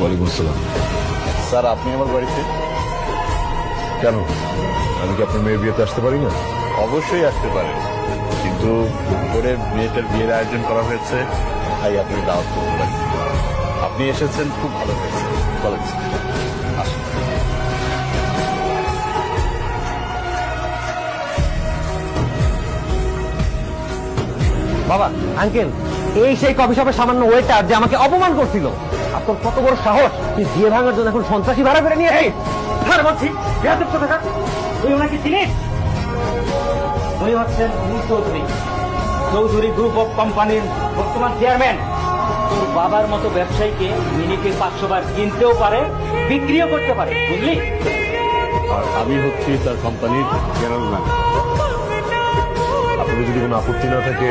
ওয়ালাইকুম আসসালাম। স্যার আপনি আমার বাড়িতে? কেন, আমি কি আপনার মেয়ের বিয়েতে আসতে পারি না? অবশ্যই আসতে পারেন, কিন্তু করে মেয়েটার বিয়ের আয়োজন করা হয়েছে, তাই আপনি দাওয়াত করতে পারেন। আপনি এসেছেন, খুব ভালো হয়েছে। বলেন আসুন। বাবা, আঙ্কেল, এই সেই কফি শপের সামান্য ওয়েটার যে আমাকে অপমান করছিল। আপনার কত বড় সাহস, তুই বিয়ে ভাঙার জন্য এখন সন্ত্রাসী ভাড়া করে নিয়ে বলছি তুই ওনাকে চিনিস? উনি হচ্ছেন চৌধুরী, চৌধুরী গ্রুপ অফ কোম্পানির বর্তমান চেয়ারম্যান। তোর বাবার মতো ব্যবসায়ীকে মিনিটে 500 বার কিনতেও পারে, বিক্রিও করতে পারে, বুঝলি? আর আমি হচ্ছি তার কোম্পানির জেনারেল ম্যানেজার। আপনাদের যদি কোনো আপত্তি না থাকে